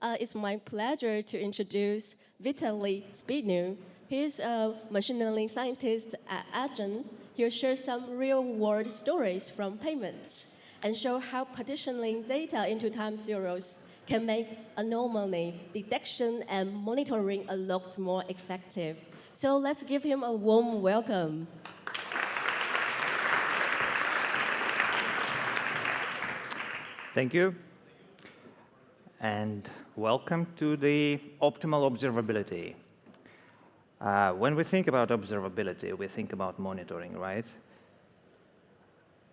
It's my pleasure to introduce Vitalie Spinu. He's a machine learning scientist at Agent. He'll share some real-world stories from payments and show how partitioning data into time series can make anomaly detection and monitoring a lot more effective. So let's give him a warm welcome. Thank you. And welcome to the optimal observability. When we think about observability, we think about monitoring, right?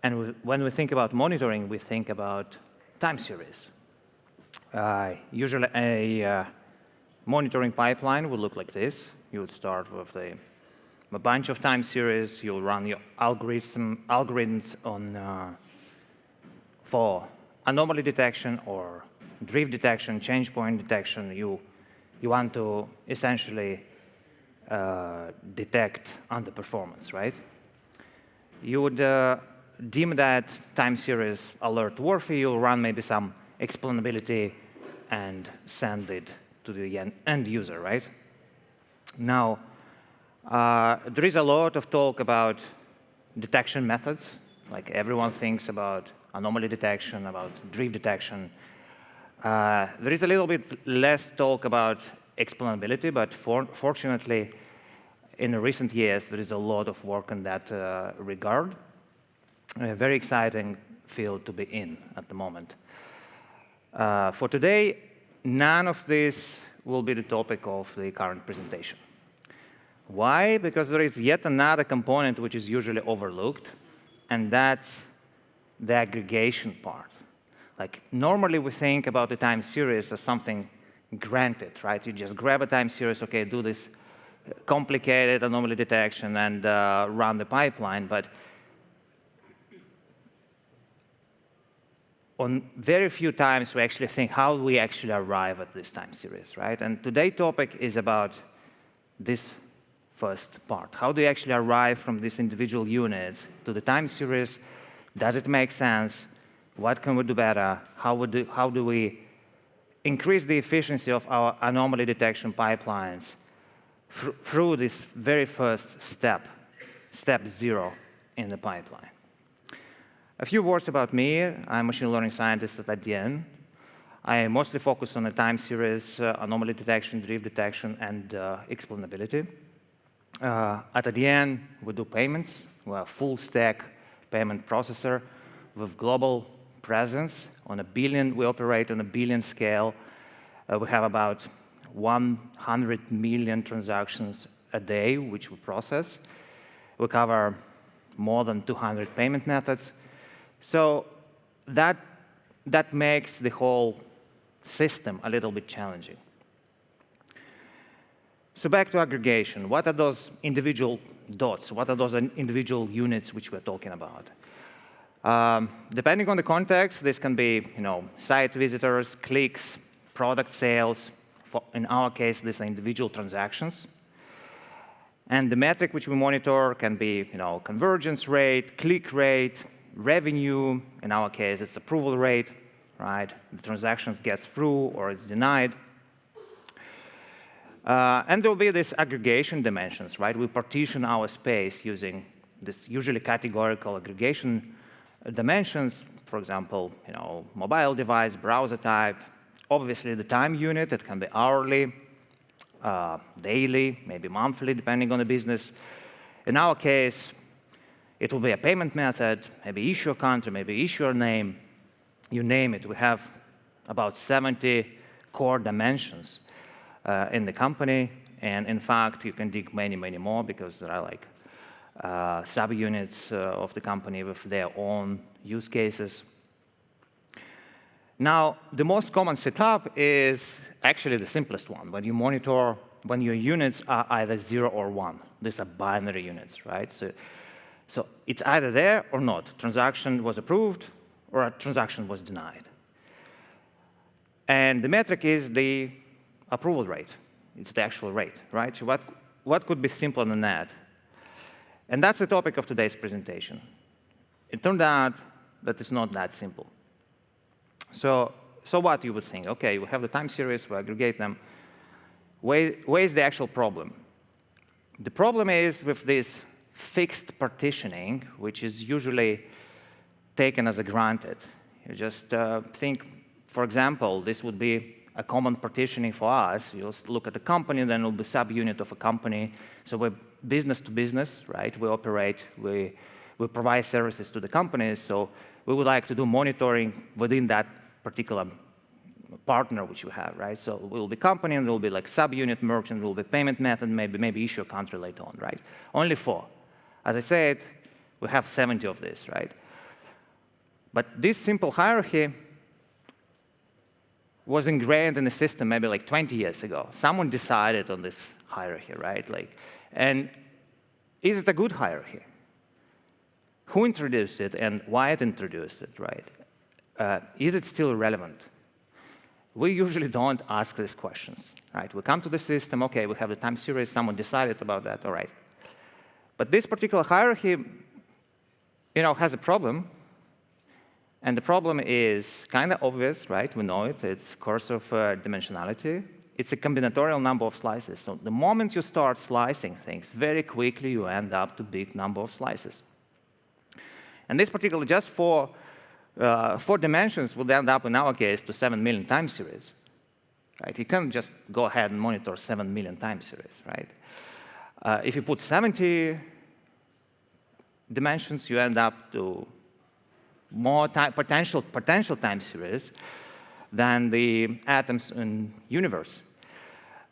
And when we think about monitoring, we think about time series. Usually a monitoring pipeline would look like this. You would start with a bunch of time series. You'll run your algorithms on for anomaly detection or drift detection, change point detection. You want to essentially detect underperformance, right? You would deem that time series alert worthy. You'll run maybe some explainability and send it to the end user, right? Now, there is a lot of talk about detection methods. Like everyone thinks about anomaly detection, about drift detection. There is a little bit less talk about explainability, but fortunately, in recent years, there is a lot of work in that regard. A very exciting field to be in at the moment. For today, none of this will be the topic of the current presentation. Why? Because there is yet another component which is usually overlooked, and that's the aggregation part. Like normally we think about the time series as something granted, right? You just grab a time series, okay, do this complicated anomaly detection and run the pipeline. But on very few times we actually think how do we actually arrive at this time series, right? And today's topic is about this first part. How do you actually arrive from these individual units to the time series? Does it make sense? What can we do better? How do we increase the efficiency of our anomaly detection pipelines through this very first step, step 0 in the pipeline? A few words about me. I'm a machine learning scientist at ADN. I mostly focus on the time series, anomaly detection, drift detection, and explainability. At ADN, we do payments. We're a full-stack payment processor with global presence on a billion. We operate on a billion scale. We have about 100 million transactions a day, which we process. We cover more than 200 payment methods. So that makes the whole system a little bit challenging. So back to aggregation. What are those individual dots? What are those individual units which we're talking about? Depending on the context, this can be site visitors, clicks, product sales. In our case, these are individual transactions. And the metric which we monitor can be convergence rate, click rate, revenue. In our case, it's approval rate, right? The transaction gets through or it's denied. And there will be these aggregation dimensions, right? We partition our space using this usually categorical aggregation dimensions. For example, mobile device, browser type, obviously the time unit. It can be hourly, daily, maybe monthly, depending on the business. In our case, it will be a payment method, maybe issuer country, maybe issuer name. You name it. We have about 70 core dimensions in the company, and in fact, you can dig many, many more because there are like subunits of the company with their own use cases. Now, the most common setup is actually the simplest one. When you monitor, when your units are either 0 or 1. These are binary units, right? So it's either there or not. Transaction was approved or a transaction was denied. And the metric is the approval rate. It's the actual rate, right? So what could be simpler than that? And that's the topic of today's presentation. It turned out that it's not that simple. So so what you would think? OK, we have the time series, we aggregate them. Where's the actual problem? The problem is with this fixed partitioning, which is usually taken as a granted. You just think, for example, this would be a common partitioning for us. You'll look at the company, then it'll be subunit of a company. So we're business to business, right? We operate, we provide services to the companies. So we would like to do monitoring within that particular partner which you have, right? So it will be company, and there will be like subunit merchant, there will be payment method, maybe issue a country later on, right? Only 4. As I said, we have 70 of this, right? But this simple hierarchy was ingrained in the system maybe like 20 years ago. Someone decided on this hierarchy, right? And is it a good hierarchy? Who introduced it and why it introduced it, right? Is it still relevant? We usually don't ask these questions, right? We come to the system, OK, we have the time series, someone decided about that, all right. But this particular hierarchy has a problem. And the problem is kind of obvious, right? We know it. It's course of dimensionality. It's a combinatorial number of slices. So the moment you start slicing things, very quickly you end up to big number of slices. And this particular, just for 4 dimensions, would end up, in our case, to 7 million time series. Right? You can't just go ahead and monitor 7 million time series, right? If you put 70 dimensions, you end up to more potential time series than the atoms in universe.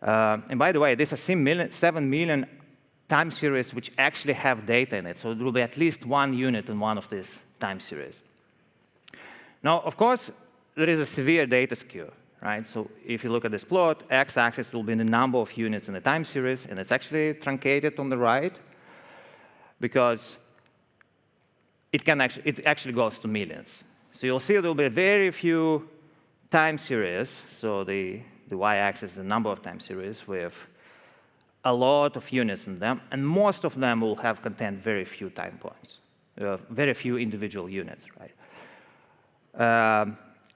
And by the way, this is 7 million time series which actually have data in it. So there will be at least 1 unit in one of these time series. Now, of course, there is a severe data skew, right? So if you look at this plot, x-axis will be the number of units in the time series, and it's actually truncated on the right because it actually goes to millions. So you'll see there will be very few time series. So the y-axis is the number of time series with a lot of units in them, and most of them will have contain very few time points, very few individual units, right?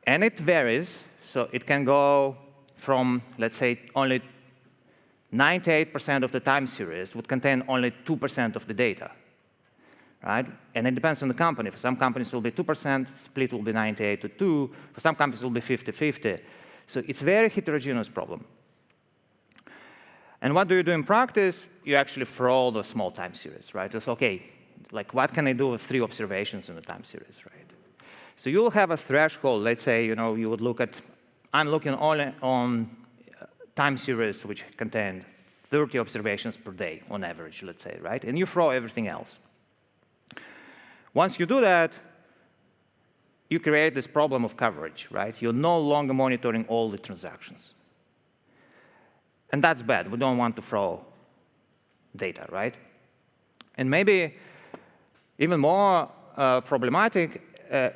And it varies. So it can go from, let's say, only 98% of the time series would contain only 2% of the data, right? And it depends on the company. For some companies, it will be 2%, split will be 98 to 2. For some companies, it will be 50-50. So it's a very heterogeneous problem. And what do you do in practice? You actually throw the small time series, right? It's OK, like what can I do with 3 observations in the time series, right? So you'll have a threshold. Let's say you would look at, I'm looking only on time series which contain 30 observations per day on average, let's say, right? And you throw everything else. Once you do that, you create this problem of coverage, right? You're no longer monitoring all the transactions. And that's bad. We don't want to throw data, right? And maybe even more problematic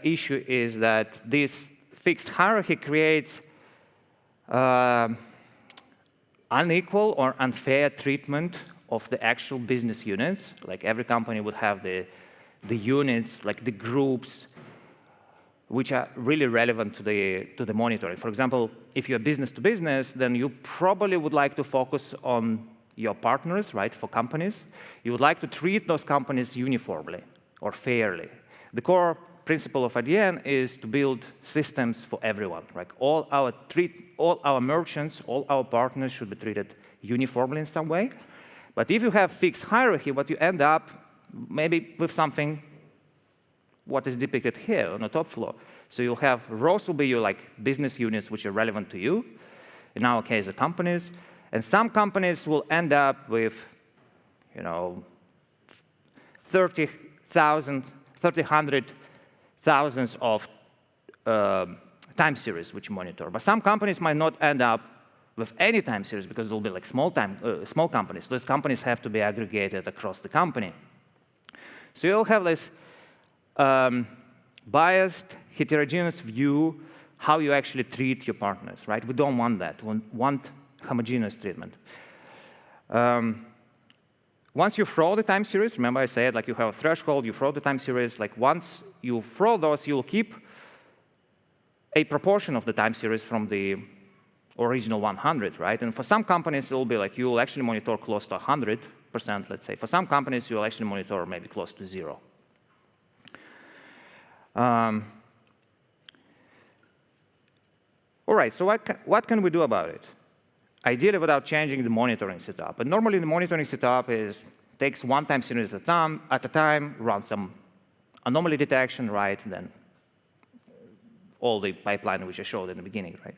issue is that this fixed hierarchy creates unequal or unfair treatment of the actual business units. Like every company would have the units, like the groups, which are really relevant to the monitoring. For example, if you're business to business, then you probably would like to focus on your partners, right, for companies. You would like to treat those companies uniformly or fairly. The core principle of IDN is to build systems for everyone. Like all our merchants, all our partners should be treated uniformly in some way. But if you have fixed hierarchy, what you end up maybe with something what is depicted here on the top floor. So you'll have rows will be your business units which are relevant to you. In our case, the companies. And some companies will end up with 30,000 of time series which you monitor. But some companies might not end up with any time series because they'll be like small companies. Those companies have to be aggregated across the company. So you'll have this biased, heterogeneous view how you actually treat your partners, right? We don't want that. We want homogeneous treatment. Once you throw the time series, remember I said you have a threshold, you throw the time series. Once you throw those, you'll keep a proportion of the time series from the original 100, right? And for some companies, it will be like you will actually monitor close to 100%, let's say. For some companies, you will actually monitor maybe close to 0. All right, so what can we do about it? Ideally, without changing the monitoring setup. And normally, the monitoring setup takes one time series at a time, runs some anomaly detection, right? And then all the pipeline which I showed in the beginning, right?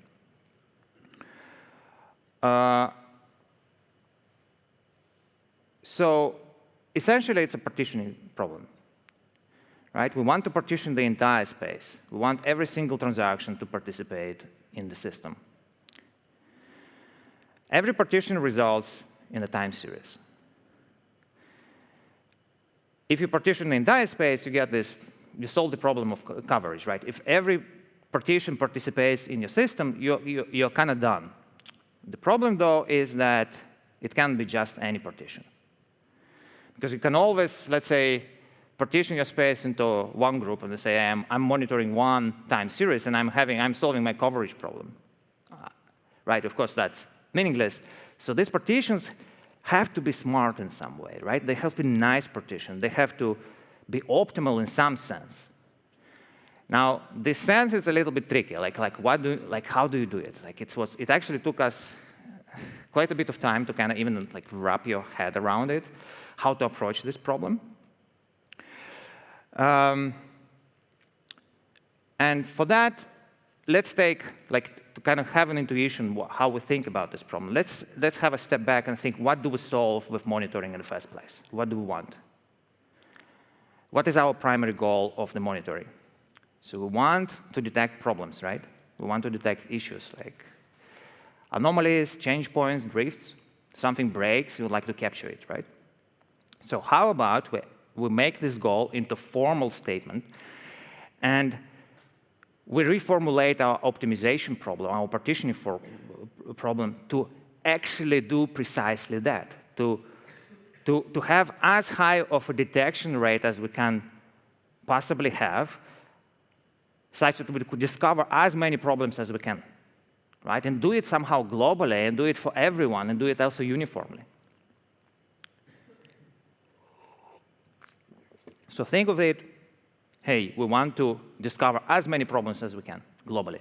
So essentially, it's a partitioning problem, right? We want to partition the entire space. We want every single transaction to participate in the system. Every partition results in a time series. If you partition the entire space, you solve the problem of coverage, right? If every partition participates in your system, you're kind of done. The problem, though, is that it can't be just any partition. Because you can always, let's say, partition your space into one group and say, I'm monitoring one time series and I'm solving my coverage problem. Right? Of course, that's meaningless. So these partitions have to be smart in some way, right? They have to be nice partitions. They have to be optimal in some sense. Now, this sense is a little bit tricky. How do you do it? It actually took us quite a bit of time to kind of even wrap your head around it, how to approach this problem. And for that, let's take, to kind of have an intuition how we think about this problem. Let's have a step back and think, what do we solve with monitoring in the first place? What do we want? What is our primary goal of the monitoring? So we want to detect problems, right? We want to detect issues like anomalies, change points, drifts. Something breaks, you would like to capture it, right? So how about we make this goal into a formal statement, and we reformulate our optimization problem, our partitioning problem, to actually do precisely that, to have as high of a detection rate as we can possibly have, such that we could discover as many problems as we can, right? And do it somehow globally, and do it for everyone, and do it also uniformly. So think of it, hey, we want to discover as many problems as we can globally.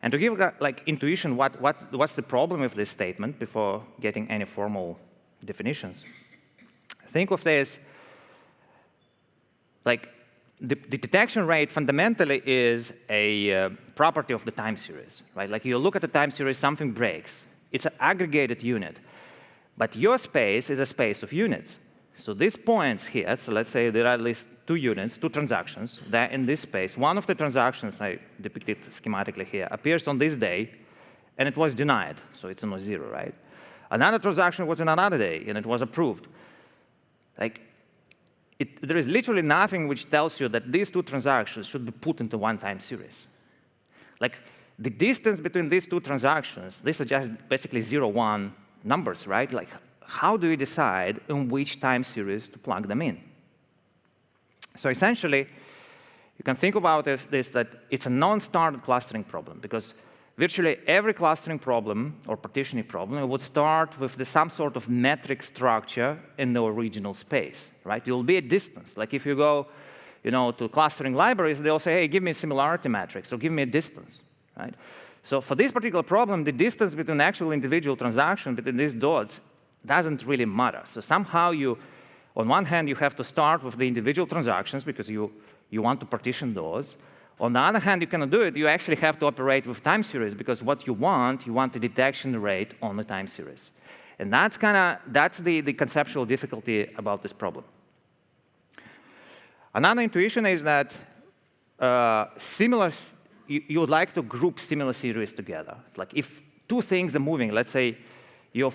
And to give intuition, what's the problem with this statement before getting any formal definitions? Think of this the detection rate fundamentally is a property of the time series, right? Like you look at the time series, something breaks. It's an aggregated unit. But your space is a space of units. So these points here, so let's say there are at least 2 units, 2 transactions, that in this space. One of the transactions, I depicted schematically here, appears on this day, and it was denied, so it's on a 0, right? Another transaction was on another day, and it was approved. There is literally nothing which tells you that these 2 transactions should be put into one time series. The distance between these 2 transactions, these are just basically 0, 1 numbers, right? How do you decide in which time series to plug them in? So essentially, you can think about this that it's a non-started clustering problem, because virtually every clustering problem or partitioning problem would start with some sort of metric structure in the original space, right? It will be a distance. Like if you go to clustering libraries, they'll say, hey, give me a similarity matrix, or give me a distance, right? So for this particular problem, the distance between actual individual transactions between these dots doesn't really matter. So somehow on one hand, you have to start with the individual transactions because you want to partition those. On the other hand, you cannot do it. You actually have to operate with time series because what you want the detection rate on the time series. And that's the conceptual difficulty about this problem. Another intuition is that you would like to group similar series together. Like if 2 things are moving, let's say you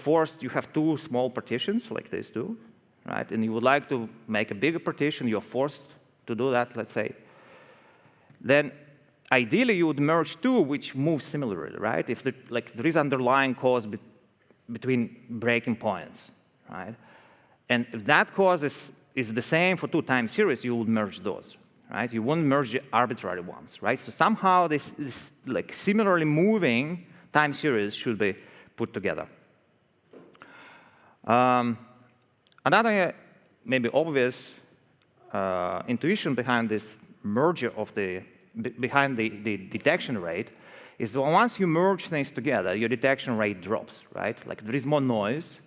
have 2 small partitions like these 2, right? And you would like to make a bigger partition, you're forced to do that, let's say. Then ideally you would merge 2 which move similarly, right? If there is underlying cause between breaking points, right? And if that cause is the same for 2 time series, you would merge those, right? You won't merge the arbitrary ones, right? So somehow this like similarly moving time series should be put together. Another maybe obvious intuition behind this merger of behind the detection rate is that once you merge things together, your detection rate drops, right? Like there is more noise.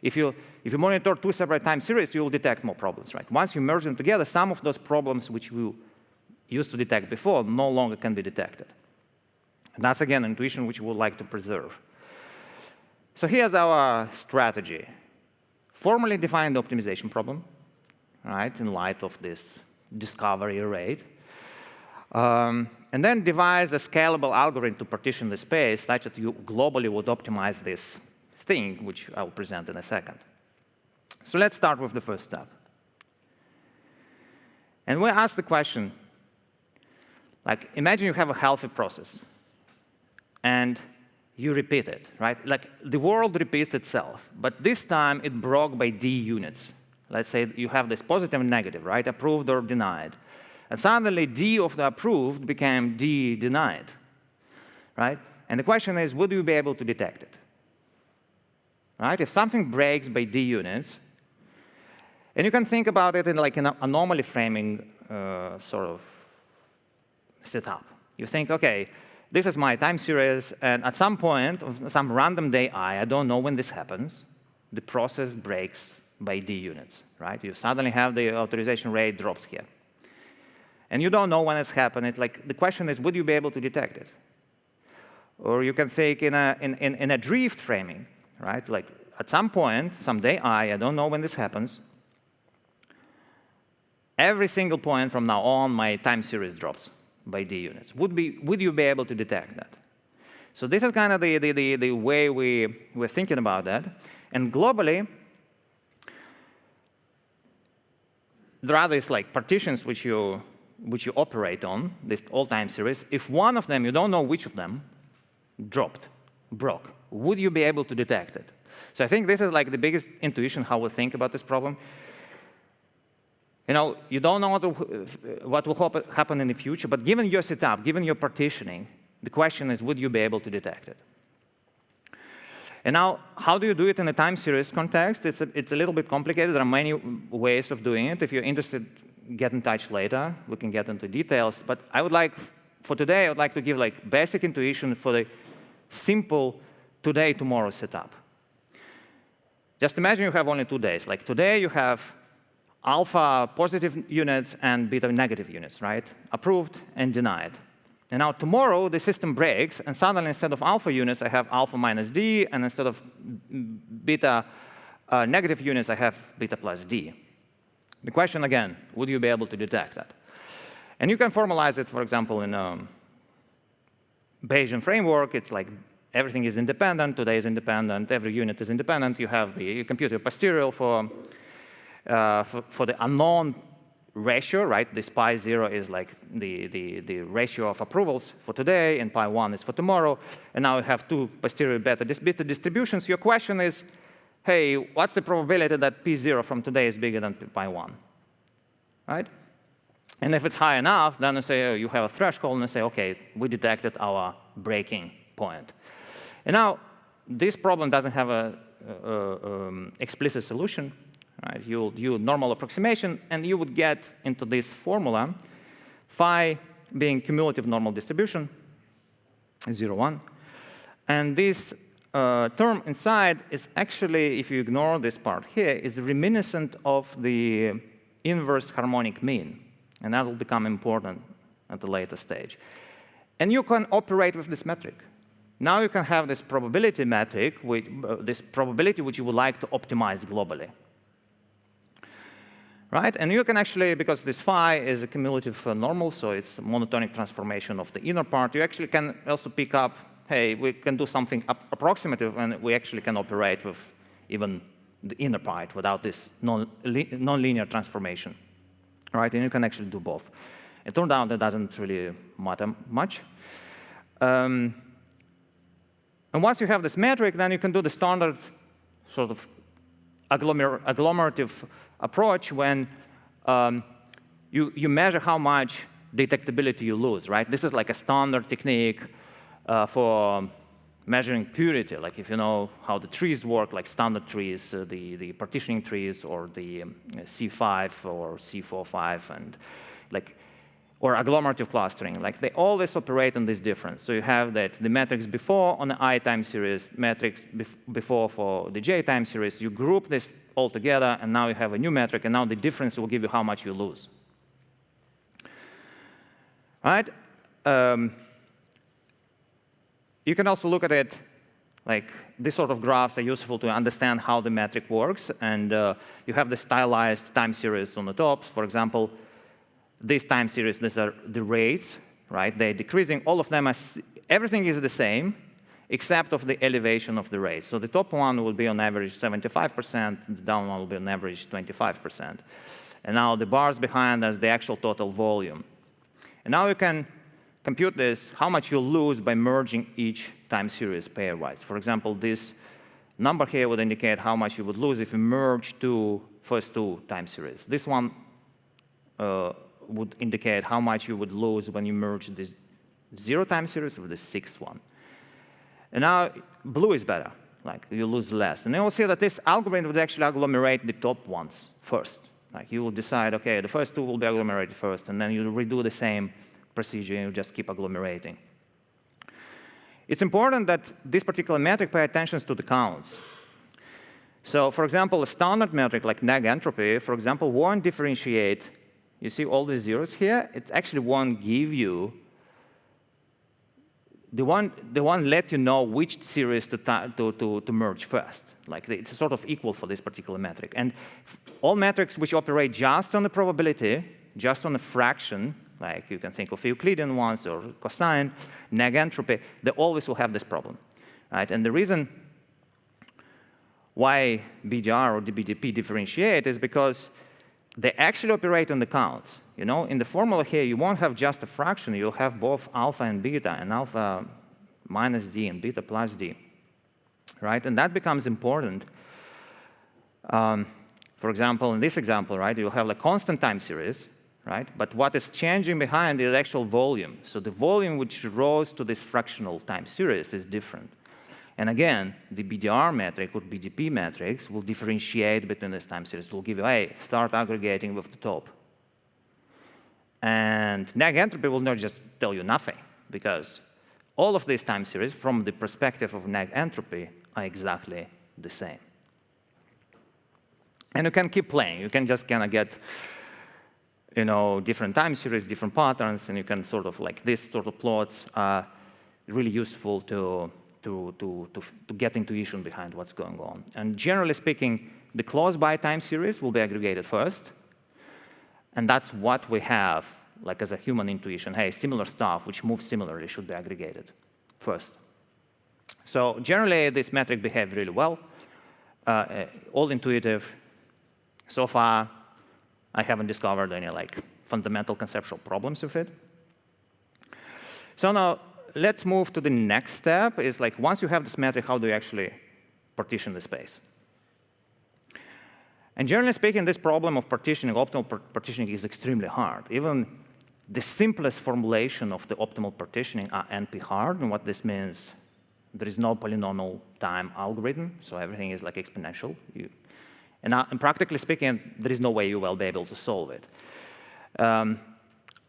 If you monitor two separate time series, you will detect more problems, right? Once you merge them together, some of those problems which you used to detect before no longer can be detected. And that's, again, an intuition which we would like to preserve. So here's our strategy. Formally define the optimization problem, right, in light of this discovery rate. And then devise a scalable algorithm to partition the space such that you globally would optimize this thing, which I'll present in a second. So let's start with the first step. And we ask the question, like, imagine you have a healthy process, and you repeat it, right? Like, the world repeats itself, but this time it broke by d units. Let's say you have this positive and negative, right? Approved or denied. And suddenly, d of the approved became d denied, right? And the question is, would you be able to detect it? Right? If something breaks by d units, and you can think about it in like an anomaly framing sort of setup. You think, OK, this is my time series, and at some point, of some random day I don't know when this happens, the process breaks by d units, right? You suddenly have the authorization rate drops here. And you don't know when it's happened. It's like, the question is, would you be able to detect it? Or you can think in a drift framing, right? Like, at some point, some day I don't know when this happens, every single point from now on, my time series drops by d units. Would you be able to detect that? So this is kind of the way we're thinking about that. And globally, there are these like partitions which you operate on, this all time series. If one of them, you don't know which of them, broke, would you be able to detect it? So I think this is like the biggest intuition how we think about this problem. You know, you don't know what will happen in the future, but given your setup, given your partitioning, the question is, would you be able to detect it? And now, how do you do it in a time series context? It's a little bit complicated. There are many ways of doing it. If you're interested, get in touch later. We can get into details. But for today, I would like to give like basic intuition for the simple today, tomorrow setup. Just imagine you have only 2 days. Like today, you have alpha positive units and beta negative units, right? Approved and denied. And now tomorrow, the system breaks, and suddenly instead of alpha units, I have alpha minus d, and instead of beta negative units, I have beta plus d. The question again, would you be able to detect that? And you can formalize it, for example, in Bayesian framework. It's like everything is independent, today is independent, every unit is independent. You compute your posterior for the unknown ratio, right? This pi 0 is like the ratio of approvals for today, and pi 1 is for tomorrow. And now we have two posterior beta distributions. Your question is, hey, what's the probability that p0 from today is bigger than pi 1? Right? And if it's high enough, then you say, oh, you have a threshold, and you say, OK, we detected our breaking point. And now, this problem doesn't have an explicit solution. Right? You'll do normal approximation, and you would get into this formula, phi being cumulative normal distribution, 0, 1. And this term inside is actually, if you ignore this part here, is reminiscent of the inverse harmonic mean. And that will become important at a later stage. And you can operate with this metric. Now you can have this probability metric, this probability which you would like to optimize globally. Right? And you can actually, because this phi is a cumulative normal, so it's a monotonic transformation of the inner part, you actually can also pick up, hey, we can do something approximative, and we actually can operate with even the inner part without this non-linear transformation. Right? And you can actually do both. It turned out that doesn't really matter much. And once you have this metric, then you can do the standard sort of agglomerative approach when you measure how much detectability you lose, right? This is like a standard technique for measuring purity, like if you know how the trees work, like standard trees, the partitioning trees, or the C5 or C4-5, and like, or agglomerative clustering, like they always operate on this difference. So you have that the metrics before on the I time series, metrics before for the J time series, you group this all together, and now you have a new metric, and now the difference will give you how much you lose. All right? You can also look at it, like these sort of graphs are useful to understand how the metric works, and you have the stylized time series on the top. For example, this time series, these are the rates, right? They're decreasing. All of them, everything is the same, except of the elevation of the rates. So the top one will be on average 75%, the down one will be on average 25%. And now the bars behind us, the actual total volume. And now you can compute this, how much you lose by merging each time series pairwise. For example, this number here would indicate how much you would lose if you merge first two time series. This one would indicate how much you would lose when you merge this 0 time series with the 6th one. And now blue is better, like you lose less. And you will see that this algorithm would actually agglomerate the top ones first. Like you will decide, okay, the first two will be agglomerated first, and then you redo the same procedure, and you just keep agglomerating. It's important that this particular metric pay attention to the counts. So for example, a standard metric like neg entropy, for example, won't differentiate. You see all the zeros here? It actually won't give you, they won't let you know which series to merge first. Like it's sort of equal for this particular metric. And all metrics which operate just on the probability, just on the fraction, like you can think of Euclidean ones or cosine, neg entropy, they always will have this problem. Right? And the reason why BDR or DBDP differentiate is because they actually operate on the counts. You know, in the formula here, you won't have just a fraction. You'll have both alpha and beta, and alpha minus d and beta plus d. Right? And that becomes important. For example, in this example, right, you'll have a constant time series, right? But what is changing behind is actual volume. So the volume which rose to this fractional time series is different. And again, the BDR metric or BDP metrics will differentiate between this time series. It will give you, hey, start aggregating with the top. And neg entropy will not just tell you nothing, because all of these time series, from the perspective of neg entropy, are exactly the same. And you can keep playing. You can just kind of get, you know, different time series, different patterns, and you can sort of like these sort of plots are really useful to get intuition behind what's going on. And generally speaking, the close-by time series will be aggregated first. And that's what we have, like as a human intuition. Hey, similar stuff, which moves similarly, should be aggregated first. So generally, this metric behaves really well, all intuitive. So far, I haven't discovered any like fundamental conceptual problems with it. So now, let's move to the next step, is like once you have this metric, how do you actually partition the space? And generally speaking, this problem of partitioning, optimal partitioning, is extremely hard. Even the simplest formulation of the optimal partitioning are NP hard, and what this means, there is no polynomial time algorithm, so everything is like exponential. And practically speaking, there is no way you will be able to solve it.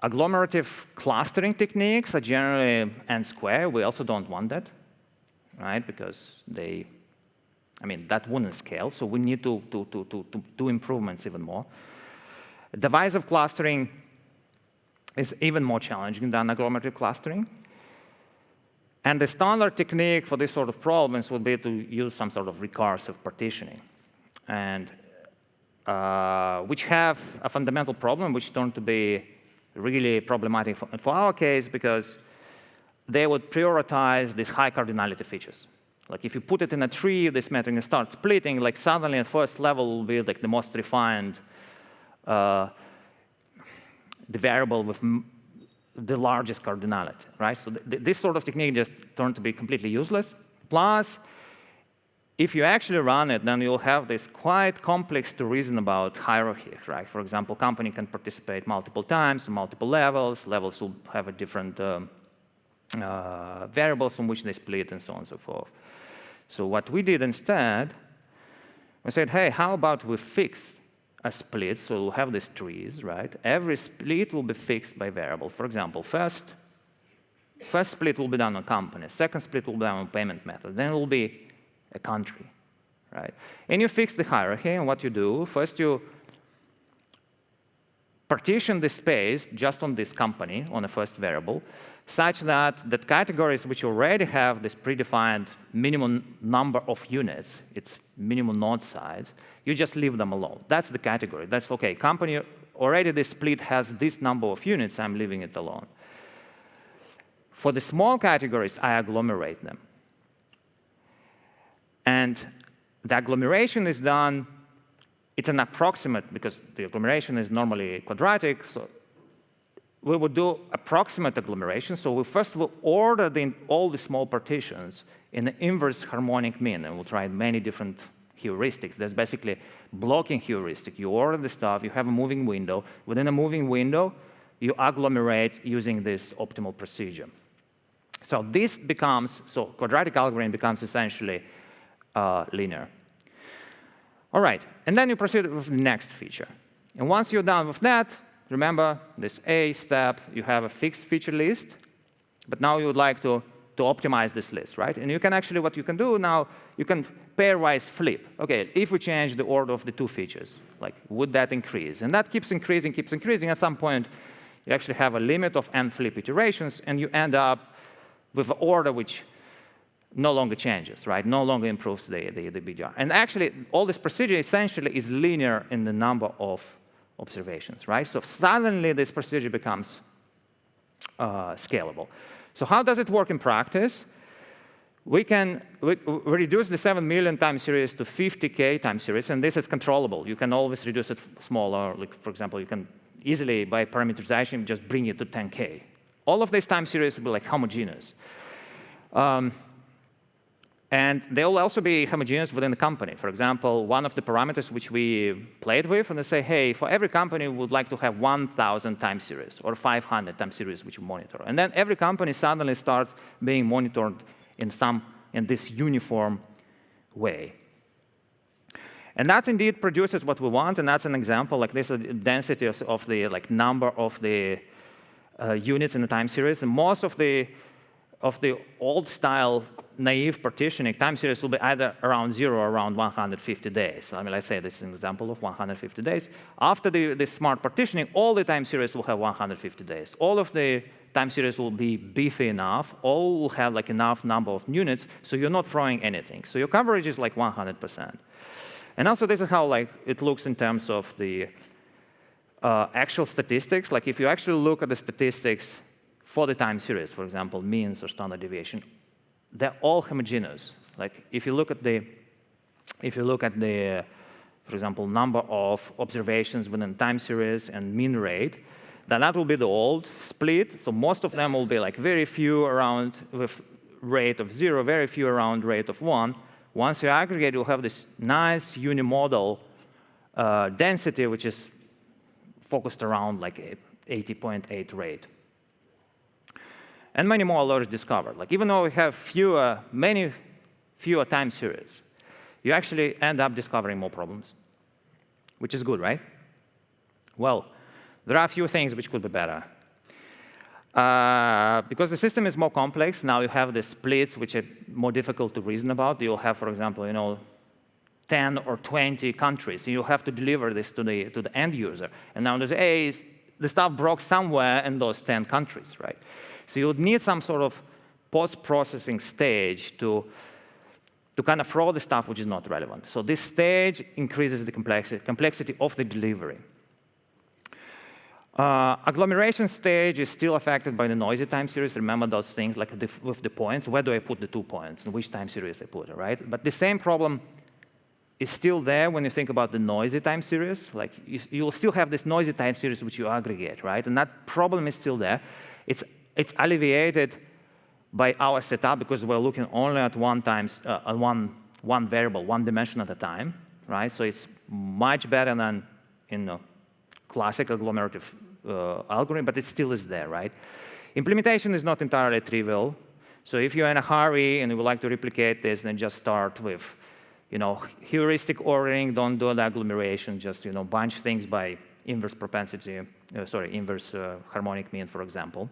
Agglomerative clustering techniques are generally n-square. We also don't want that, right? Because that wouldn't scale. So we need to do improvements even more. Divisive clustering is even more challenging than agglomerative clustering. And the standard technique for this sort of problems would be to use some sort of recursive partitioning, and which have a fundamental problem, which turned to be really problematic for our case, because they would prioritize these high cardinality features. Like if you put it in a tree, this metric starts splitting, like suddenly at first level will be like the most refined, the variable with the largest cardinality, right? So this sort of technique just turned to be completely useless. Plus, if you actually run it, then you'll have this quite complex to reason about hierarchy, right? For example, company can participate multiple times, multiple levels. Levels will have a different variables from which they split, and so on and so forth. So what we did instead, we said, hey, how about we fix a split? So we'll have these trees, right? Every split will be fixed by variable. For example, first split will be done on company. Second split will be done on payment method. Then it will be a country, right? And you fix the hierarchy, and what you do, first you partition the space just on this company, on the first variable, such that the categories which already have this predefined minimum number of units, its minimum node size, you just leave them alone. That's the category. That's OK. Company, already this split has this number of units. I'm leaving it alone. For the small categories, I agglomerate them. And the agglomeration is done, it's an approximate, because the agglomeration is normally quadratic. So we would do approximate agglomeration. So we first will order all the small partitions in the inverse harmonic mean. And we'll try many different heuristics. There's basically blocking heuristic. You order the stuff, you have a moving window. Within a moving window, you agglomerate using this optimal procedure. So this becomes, so quadratic algorithm becomes essentially linear. All right, and then you proceed with the next feature. And once you're done with that, remember this A step, you have a fixed feature list, but now you would like to optimize this list, right? And you can actually, what you can do now, you can pairwise flip. OK, if we change the order of the two features, like, would that increase? And that keeps increasing, keeps increasing. At some point, you actually have a limit of n flip iterations, and you end up with an order which no longer changes, right? No longer improves the BDR. And actually, all this procedure essentially is linear in the number of observations, right? So suddenly, this procedure becomes scalable. So how does it work in practice? We reduce the 7 million time series to 50K time series, and this is controllable. You can always reduce it smaller. Like, for example, you can easily, by parameterization, just bring it to 10K. All of these time series will be like homogeneous. And they will also be homogeneous within the company. For example, one of the parameters which we played with, and they say, hey, for every company, we would like to have 1,000 time series or 500 time series which we monitor. And then every company suddenly starts being monitored in this uniform way. And that indeed produces what we want, and that's an example. Like this is the density of the number of the units in the time series. And most of the old-style naive partitioning time series will be either around 0 or around 150 days. I mean, let's say this is an example of 150 days. After the smart partitioning, all the time series will have 150 days. All of the time series will be beefy enough. All will have like enough number of units, so you're not throwing anything. So your coverage is like 100%. And also, this is how it looks in terms of the actual statistics. Like if you actually look at the statistics for the time series, for example, means or standard deviation, they're all homogeneous. Like if you look at the, for example, number of observations within time series and mean rate, then that will be the old split. So most of them will be like very few around with rate of 0, very few around rate of 1. Once you aggregate, you'll have this nice unimodal density, which is focused around like 80.8 rate. And many more alerts discovered. Like even though we have many fewer time series, you actually end up discovering more problems, which is good, right? Well, there are a few things which could be better. Because the system is more complex, now you have the splits which are more difficult to reason about. You'll have, for example, 10 or 20 countries, and you'll have to deliver this to the end user. And now there's, hey, the stuff broke somewhere in those 10 countries, right? So you would need some sort of post-processing stage to kind of throw the stuff which is not relevant. So this stage increases the complexity of the delivery. Agglomeration stage is still affected by the noisy time series. Remember those things like with the points. Where do I put the 2 points? And which time series I put it, right? But the same problem is still there when you think about the noisy time series. Like you'll still have this noisy time series which you aggregate, right? And that problem is still there. It's alleviated by our setup because we're looking only at one one variable, one dimension at a time, right? So it's much better than in a classic agglomerative algorithm, but it still is there, right? Implementation is not entirely trivial. So if you're in a hurry and you would like to replicate this, then just start with, heuristic ordering. Don't do the agglomeration. Just, bunch things by inverse propensity, inverse harmonic mean, for example.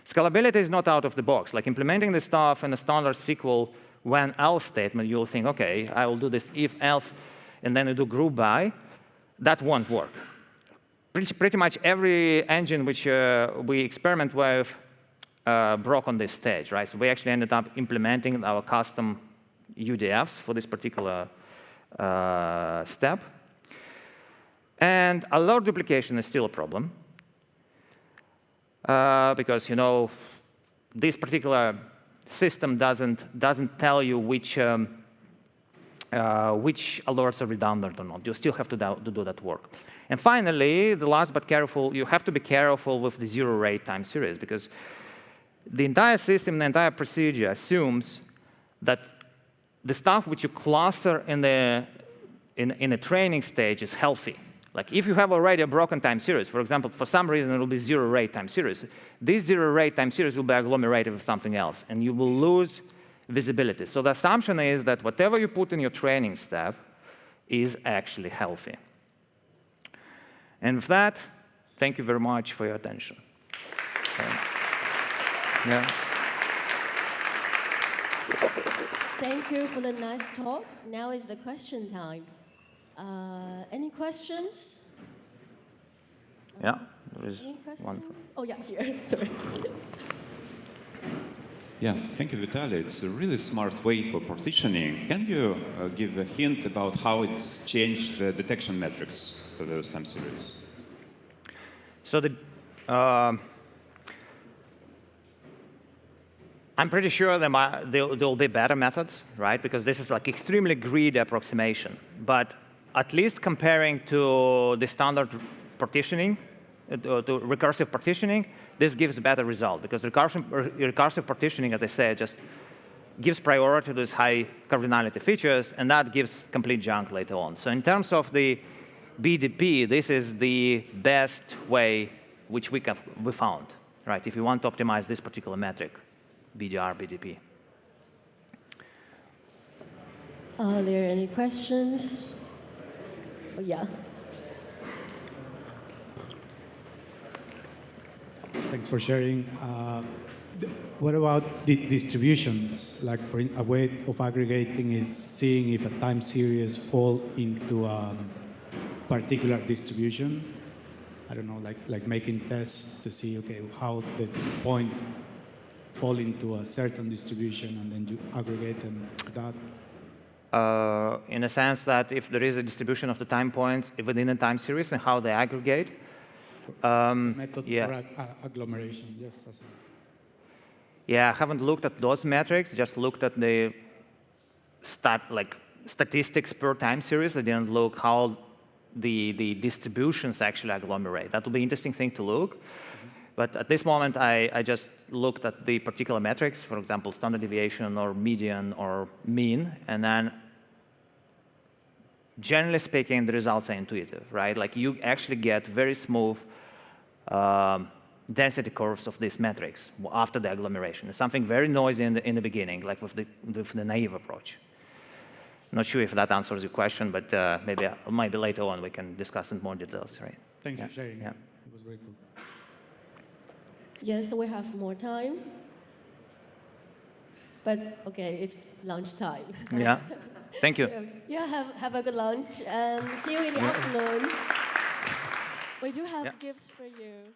Scalability is not out of the box. Like implementing this stuff in a standard SQL when else statement, you'll think, OK, I will do this if else, and then you do group by. That won't work. Pretty much every engine which we experiment with broke on this stage, right? So we actually ended up implementing our custom UDFs for this particular step. And alert duplication is still a problem. Because this particular system doesn't tell you which alerts are redundant or not. You still have to do that work. And finally, the last but careful, you have to be careful with the zero rate time series, because the entire system, the entire procedure assumes that the stuff which you cluster in a training stage is healthy. Like if you have already a broken time series, for example, for some reason it will be zero rate time series, this zero rate time series will be agglomerated with something else, and you will lose visibility. So the assumption is that whatever you put in your training step is actually healthy. And with that, thank you very much for your attention. Yeah. Thank you for the nice talk. Now is the question time. Any questions? Yeah, there is Any questions? one. Oh, yeah, here. Sorry. Yeah, thank you, Vitalie. It's a really smart way for partitioning. Can you give a hint about how it's changed the detection metrics for those time series? So I'm pretty sure there will be better methods, right? Because this is like extremely greedy approximation. But at least comparing to the standard partitioning, to recursive partitioning, this gives a better result. Because recursive partitioning, as I said, just gives priority to these high cardinality features, and that gives complete junk later on. So in terms of the BDP, this is the best way which we found, right? If you want to optimize this particular metric, BDR, BDP. Are there any questions? Oh, yeah. Thanks for sharing. What about the distributions? Like for a way of aggregating is seeing if a time series fall into a particular distribution. I don't know, like making tests to see, okay, how the points fall into a certain distribution, and then you aggregate them to that. In a sense that if there is a distribution of the time points within a time series and how they aggregate. Method Yeah. for agglomeration, yes. Yeah, I haven't looked at those metrics, just looked at the statistics per time series. I didn't look how the distributions actually agglomerate. That would be an interesting thing to look. But at this moment, I just looked at the particular metrics, for example, standard deviation or median or mean, and then generally speaking, the results are intuitive, right? Like you actually get very smooth density curves of these metrics after the agglomeration. It's something very noisy in the beginning, like with the naive approach. Not sure if that answers your question, but maybe later on we can discuss in more details, right? Thanks for sharing. Yeah. It was very cool. Yes, we have more time. But OK, it's lunchtime. Yeah. Thank you. Yeah, have a good lunch, and see you in the afternoon. We do have gifts for you.